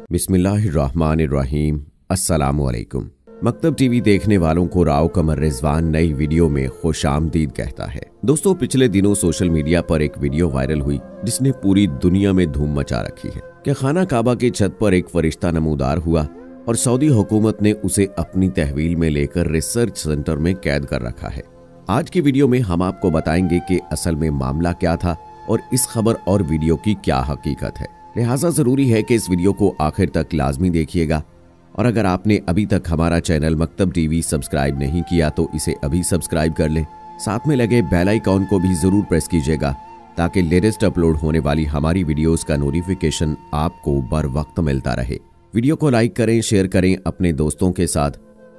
बिस्मिल्लाहिर्रहमानिर्रहीम। अस्सलामुअलैकुम। मकतब टीवी देखने वालों को राव कमर रिजवान नई वीडियो में खुशामदीद कहता है। दोस्तों, पिछले दिनों सोशल मीडिया पर एक वीडियो वायरल हुई जिसने पूरी दुनिया में धूम मचा रखी है कि खाना काबा की छत पर एक फरिश्ता नमूदार हुआ और सऊदी हुकूमत ने उसे अपनी तहवील में लेकर रिसर्च सेंटर में कैद कर रखा है। आज की वीडियो में हम आपको बताएंगे कि असल में मामला क्या था और इस खबर और वीडियो की क्या हकीकत है। लिहाजा जरूरी है कि इस वीडियो को आखिर तक लाजमी देखिएगा और अगर आपने अभी तक हमारा चैनल मकतब टीवी सब्सक्राइब नहीं किया तो इसे अभी सब्सक्राइब कर लें। साथ में लगे बेल आइकॉन को भी जरूर प्रेस कीजिएगा ताकि लेटेस्ट अपलोड होने वाली हमारी वीडियोस का नोटिफिकेशन आपको बर वक्त मिलता रहे। वीडियो को लाइक करें, शेयर करें अपने दोस्तों के साथ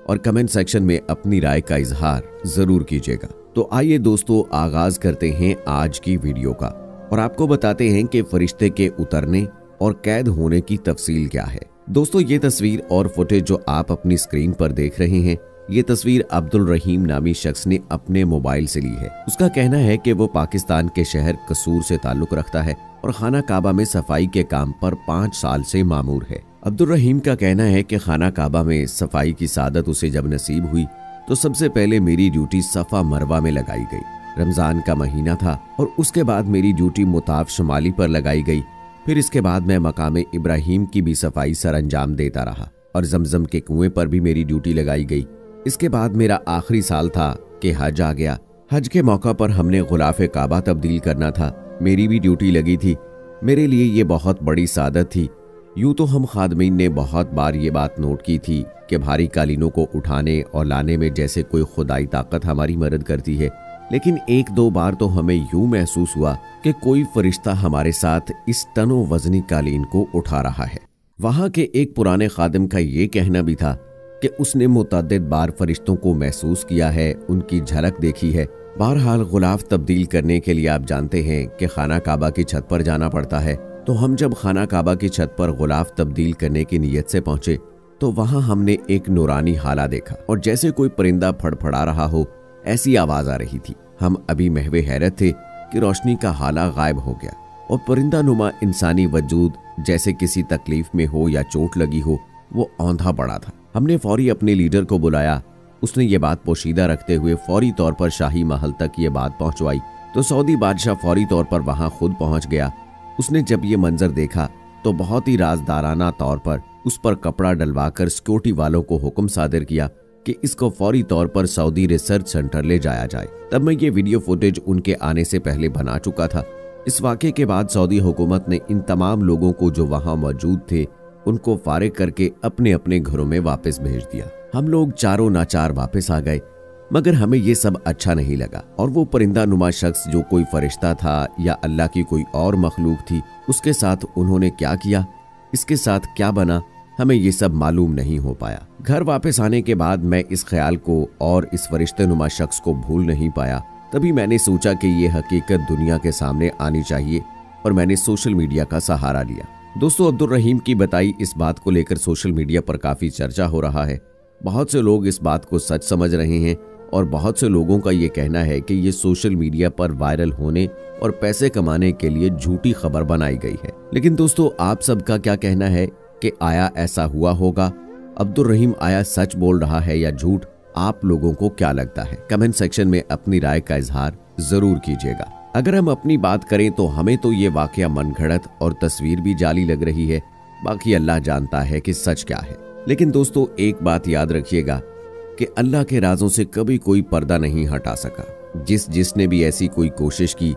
और कमेंट सेक्शन में अपनी राय का इजहार जरूर कीजिएगा। तो आइए दोस्तों, आगाज करते हैं आज की वीडियो का और आपको बताते हैं कि फरिश्ते के उतरने और कैद होने की तफसील क्या है। दोस्तों, ये तस्वीर और फुटेज जो आप अपनी स्क्रीन पर देख रहे हैं, ये तस्वीर अब्दुल रहीम नामी शख्स ने अपने मोबाइल से ली है। उसका कहना है कि वो पाकिस्तान के शहर कसूर से ताल्लुक रखता है और खाना काबा में सफाई के काम पर 5 साल से मामूर है। अब्दुल रहीम का कहना है कि खाना काबा में सफाई की सादत उसे जब नसीब हुई तो सबसे पहले मेरी ड्यूटी सफा मरवा में लगाई गई। रमजान का महीना था और उसके बाद मेरी ड्यूटी मुताफ शुमाली पर लगाई गई। फिर इसके बाद मैं मकाम इब्राहिम की भी सफाई सर अंजाम देता रहा और जमजम के कुएं पर भी मेरी ड्यूटी लगाई गई। इसके बाद मेरा आखिरी साल था कि हज आ गया। हज के मौका पर हमने गुलाफे काबा तब्दील करना था, मेरी भी ड्यूटी लगी थी। मेरे लिए ये बहुत बड़ी सादत थी। यूं तो हम खादमीन ने बहुत बार ये बात नोट की थी कि भारी कालीनों को उठाने और लाने में जैसे कोई खुदाई ताकत हमारी मदद करती है, लेकिन 1-2 बार तो हमें यूं महसूस हुआ कि कोई फरिश्ता हमारे साथ इस टनो वजनी कालीन को उठा रहा है। वहां के एक पुराने खादिम का ये कहना भी था कि उसने मुतअद्दिद बार फरिश्तों को महसूस किया है, उनकी झलक देखी है। बहरहाल गुलाफ तब्दील करने के लिए आप जानते हैं कि खाना काबा की छत पर जाना पड़ता है। तो हम जब खाना काबा की छत पर गुलाफ तब्दील करने की नीयत से पहुंचे तो वहां हमने एक नूरानी हाला देखा और जैसे कोई परिंदा फड़फड़ा रहा हो ऐसी आवाज आ रही थी। हम अभी महवे हैरत थे कि रोशनी का हाला गायब हो गया और परिंदा नुमा इंसानी वजूद जैसे किसी तकलीफ में हो या चोट लगी हो वो औंधा पड़ा था। हमने फौरी अपने लीडर को बुलाया। उसने ये बात पोशीदा रखते हुए फौरी तौर पर शाही महल तक ये बात पहुंचवाई तो सऊदी बादशाह फौरी तौर पर वहां खुद पहुंच गया। उसने जब ये मंजर देखा तो बहुत ही राजदाराना तौर पर उस पर कपड़ा डलवाकर सिक्योरिटी वालों को हुक्म सादिर किया कि इसको फौरी तौर पर सऊदी रिसर्च सेंटर ले जाया जाए। तब मैं ये वीडियो फुटेज उनके आने से पहले बना चुका था। इस वाक़े के बाद सऊदी हुकूमत ने इन तमाम लोगों को जो वहां मौजूद थे उनको फारिग करके अपने अपने घरों में वापस भेज दिया। हम लोग चारों नाचार वापस आ गए, मगर हमें ये सब अच्छा नहीं लगा और वो परिंदा नुमा शख्स जो कोई फरिश्ता था या अल्लाह की कोई और मखलूक थी, उसके साथ उन्होंने क्या किया, इसके साथ क्या बना, हमें ये सब मालूम नहीं हो पाया। घर वापस आने के बाद मैं इस ख्याल को और इस फरिश्ते नुमा शख्स को भूल नहीं पाया। तभी मैंने सोचा कि ये हकीकत दुनिया के सामने आनी चाहिए और मैंने सोशल मीडिया का सहारा लिया। दोस्तों, अब्दुल रहीम की बताई इस बात को लेकर सोशल मीडिया पर काफी चर्चा हो रहा है। बहुत से लोग इस बात को सच समझ रहे हैं और बहुत से लोगों का ये कहना है कि ये सोशल मीडिया पर वायरल होने और पैसे कमाने के लिए झूठी खबर बनाई गई है। लेकिन दोस्तों, आप सबका क्या कहना है कि आया ऐसा हुआ होगा? अब्दुल रहीम आया सच बोल रहा है या झूठ? आप लोगों को क्या लगता है? कमेंट सेक्शन में अपनी राय का इजहार जरूर कीजिएगा। अगर हम अपनी बात करें तो हमें तो ये वाकया मनगढ़ंत और तस्वीर भी जाली लग रही है। बाकी अल्लाह जानता है कि सच क्या है। लेकिन दोस्तों, एक बात याद रखिएगा कि अल्लाह के राजों से कभी कोई पर्दा नहीं हटा सका। जिसने भी ऐसी कोई कोशिश की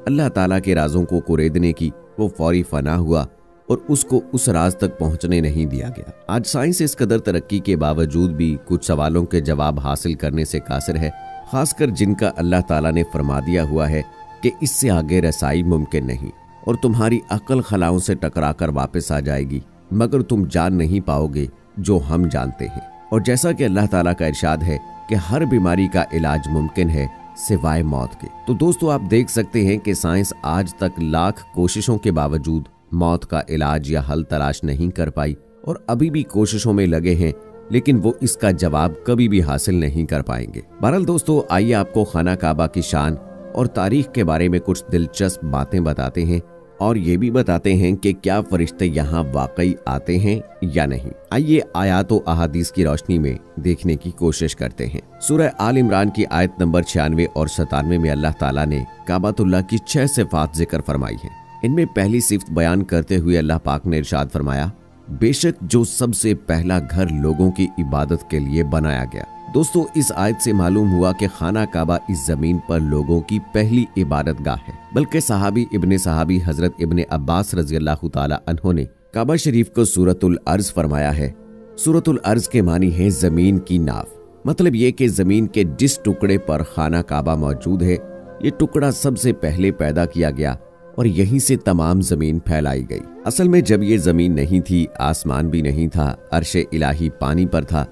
अल्लाह ताला के राजों को कुरेदने की, वो फौरी फना हुआ और उसको उस राज तक पहुंचने नहीं दिया गया। आज साइंस इस कदर तरक्की के बावजूद भी कुछ सवालों के जवाब हासिल करने से कासिर है, खासकर जिनका अल्लाह ताला ने फरमा दिया हुआ है कि इससे आगे रसाई मुमकिन नहीं और तुम्हारी अक्ल खलाओं से टकराकर वापस आ जाएगी, मगर तुम जान नहीं पाओगे जो हम जानते हैं। और जैसा कि अल्लाह ताला का इरशाद है कि हर बीमारी का इलाज मुमकिन है सिवाय मौत के। तो दोस्तों, आप देख सकते हैं कि साइंस आज तक लाख कोशिशों के बावजूद मौत का इलाज या हल तलाश नहीं कर पाई और अभी भी कोशिशों में लगे हैं, लेकिन वो इसका जवाब कभी भी हासिल नहीं कर पाएंगे। बहरहाल दोस्तों, आइए आपको खाना काबा की शान और तारीख के बारे में कुछ दिलचस्प बातें बताते हैं और ये भी बताते हैं कि क्या फरिश्ते यहाँ वाकई आते हैं या नहीं। आइए आयात और अहादीस की रोशनी में देखने की कोशिश करते हैं। सूरह आल इमरान की आयत नंबर 96 और 97 में अल्लाह ताला ने काबतुल्लाह की 6 सिफात जिक्र फरमाई है। इनमें पहली सिफत बयान करते हुए अल्लाह पाक ने इरशाद फरमाया, बेशक जो सबसे पहला घर लोगों की इबादत के लिए बनाया गया। दोस्तों, इस आयत से मालूम हुआ कि खाना काबा इस जमीन पर लोगों की पहली इबादत गाह है। बल्कि सहाबी हजरत इब्ने अब्बास रजी अल्लाह ताला अन्हो ने काबा शरीफ को सूरतुल अर्ज फरमाया है। सूरतुल अर्ज के मानी है जमीन की नाव। मतलब ये कि जमीन के जिस टुकड़े पर खाना काबा मौजूद है, ये टुकड़ा सबसे पहले पैदा किया गया और यहीं से तमाम जमीन फैलाई गई। असल में जब ये जमीन नहीं थी, आसमान भी नहीं था, अर्शे इलाही पानी पर था।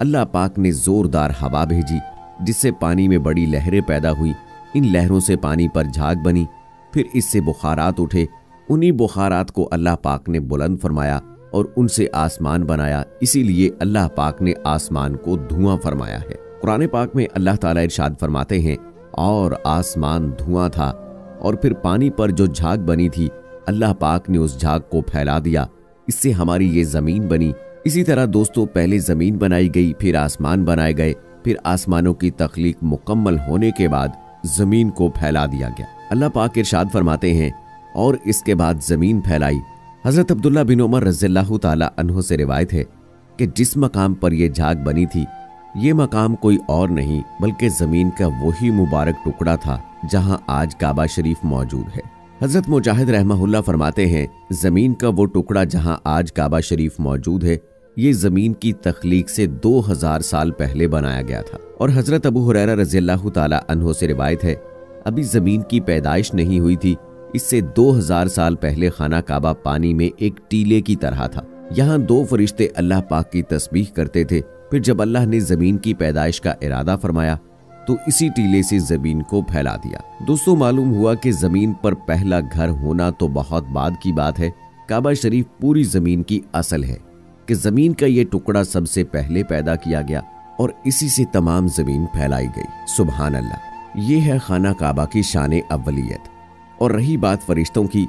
अल्लाह पाक ने जोरदार हवा भेजी जिससे पानी में बड़ी लहरें पैदा हुई। इन लहरों से पानी पर झाग बनी, फिर इससे बुखारात उठे। उन्हीं बुखारात को अल्लाह पाक ने बुलंद फरमाया और उनसे आसमान बनाया। इसीलिए अल्लाह पाक ने आसमान को धुआं फरमाया है। कुरान पाक में अल्लाह ताला इरशाद फरमाते हैं, और आसमान धुआं था और फिर पानी पर जो झाग बनी थी, अल्लाह पाक ने उस झाग को फैला दिया, इससे हमारी ये जमीन बनी। इसी तरह दोस्तों, पहले जमीन बनाई गई, फिर आसमान बनाए गए, फिर आसमानों की तख्लीक मुकम्मल होने के बाद जमीन को फैला दिया गया। अल्लाह पाक इरशाद फरमाते हैं, और इसके बाद जमीन फैलाई। हजरत अब्दुल्लाह बिन उमर रज़ियल्लाहु ताला अन्हु से रिवायत है कि जिस मकाम पर यह झाग बनी थी, ये मकाम कोई और नहीं बल्कि जमीन का वही मुबारक टुकड़ा था जहां आज काबा शरीफ मौजूद है। हजरत मुजाहिद रहमहुल्लाह फरमाते हैं, जमीन का वो टुकड़ा जहां आज काबा शरीफ मौजूद है, ये जमीन की तख्लीक से 2000 साल पहले बनाया गया था। और हजरत अबू हुरैरा रज़ियल्लाहु ताला अन्हु से रिवायत है, अभी जमीन की पैदाइश नहीं हुई थी, इससे 2000 साल पहले खाना काबा पानी में एक टीले की तरह था। यहाँ 2 फरिश्ते अल्लाह पाक की तस्बीह करते थे। फिर जब अल्लाह ने जमीन की पैदाइश का इरादा फरमाया तो इसी टीले से जमीन को फैला दिया। दोस्तों, मालूम हुआ कि जमीन पर पहला घर होना तो बहुत बाद की बात है। काबा शरीफ पूरी जमीन की असल है कि जमीन का ये टुकड़ा सबसे पहले पैदा किया गया और इसी से तमाम जमीन फैलाई गई। सुभान अल्लाह, ये है खाना काबा की शान अव्वलियत। और रही बात फरिश्तों की,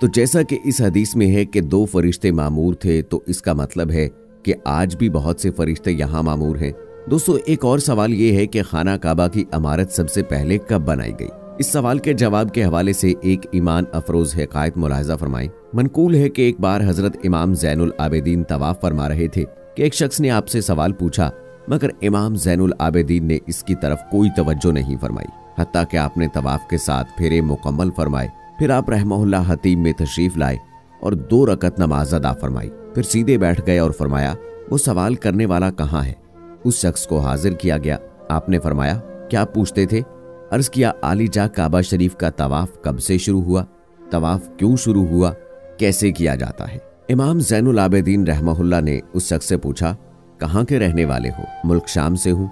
तो जैसा कि इस हदीस में है कि 2 फरिश्ते मामूर थे, तो इसका मतलब है कि आज भी बहुत से फरिश्ते यहाँ मामूर हैं। दोस्तों, एक और सवाल ये है कि खाना काबा की इमारत सबसे पहले कब बनाई गई। इस सवाल के जवाब के हवाले से एक ईमान अफरोज हकायत मुलाहिजा फरमाएं। मनकूल है कि एक बार हजरत इमाम ज़ैनुल आबिदीन तवाफ फरमा रहे थे कि एक शख्स ने आपसे सवाल पूछा, मगर इमाम ज़ैनुल आबिदीन ने इसकी तरफ कोई तवज्जो नहीं फरमाई, हत्ता कि आपने तवाफ के साथ फेरे मुकम्मल फरमाए। फिर आप रहमहुल्लाह हतीम में तशरीफ लाए और 2 रकत नमाज अदा फरमाई। फिर सीधे बैठ गए और फरमाया, वो सवाल करने वाला कहाँ है। उस शख्स को हाजिर किया गया। आपने फरमाया, क्या पूछते थे। अर्ज किया, आली जा काबा शरीफ का तवाफ कब से शुरू हुआ, तवाफ क्यों शुरू हुआ, कैसे किया जाता है। इमाम ज़ैनुल आबिदीन रहमहुल्लाह ने उस शख्स से पूछा, कहाँ के रहने वाले हो। मुल्क शाम से हूँ।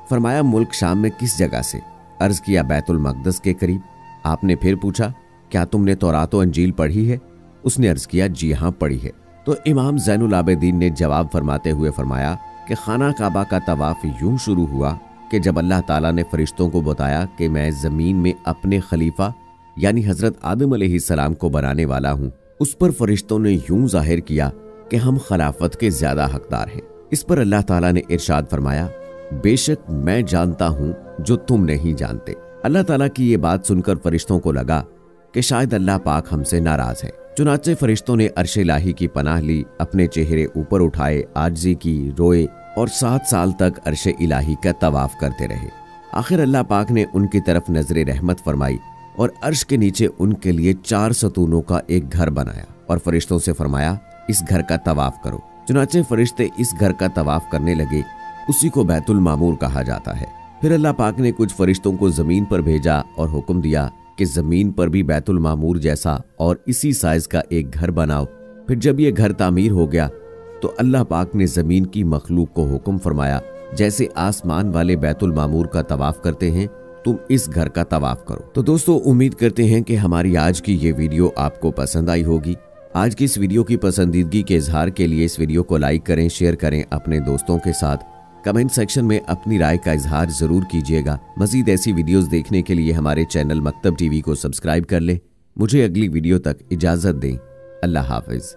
फरमाया, मुल्क शाम में किस जगह से। अर्ज किया, बैतुल मक़दस के करीब। आपने फिर पूछा, क्या तुमने तौरात व अंजील पढ़ी है। उसने अर्ज किया, जी हाँ पढ़ी है। तो इमाम ज़ैनुल आबिदीन ने जवाब फरमाते हुए फरमाया कि खाना काबा का तवाफ यूं शुरू हुआ कि जब अल्लाह ताला ने फरिश्तों को बताया कि मैं ज़मीन में अपने खलीफा यानी हज़रत आदम अलैहिस्सलाम को बनाने वाला हूँ, उस पर फरिश्तों ने यूं जाहिर किया कि हम खिलाफत के ज़्यादा हकदार हैं। इस पर अल्लाह ताला ने इरशाद फरमाया, बेशक मैं जानता हूँ जो तुम नहीं जानते। अल्लाह ताला की ये बात सुनकर फरिश्तों को लगा कि शायद अल्लाह पाक हमसे नाराज है। चुनाचे फरिश्तों ने अर्शे इलाही की पनाह ली, अपने चेहरे ऊपर उठाए, आजिज़ी की, रोए और 7 साल तक अर्शे इलाही का तवाफ करते रहे। आखिर अल्लाह पाक ने उनकी तरफ नजर रहमत फरमाई और अर्श के नीचे उनके लिए 4 सतूनों का एक घर बनाया और फरिश्तों से फरमाया, इस घर का तवाफ करो। चुनाचे फरिश्ते इस घर का तवाफ करने लगे। उसी को बैतुल मामूर कहा जाता है। फिर अल्लाह पाक ने कुछ फरिश्तों को जमीन पर भेजा और हुक्म दिया कि जमीन पर भी बैतुल मामूर जैसा और इसी साइज का एक घर बनाओ। फिर जब ये घर तामीर हो गया तो अल्लाह पाक ने जमीन की मखलूक को हुक्म फरमाया, जैसे आसमान वाले बैतुल मामूर का तवाफ करते हैं, तुम इस घर का तवाफ करो। तो दोस्तों, उम्मीद करते हैं कि हमारी आज की ये वीडियो आपको पसंद आई होगी। आज की इस वीडियो की पसंदीदगी के इजहार के लिए इस वीडियो को लाइक करें, शेयर करें अपने दोस्तों के साथ। कमेंट सेक्शन में अपनी राय का इजहार जरूर कीजिएगा। मजीद ऐसी वीडियोस देखने के लिए हमारे चैनल मकतब टीवी को सब्सक्राइब कर लें। मुझे अगली वीडियो तक इजाजत दें। अल्लाह हाफिज।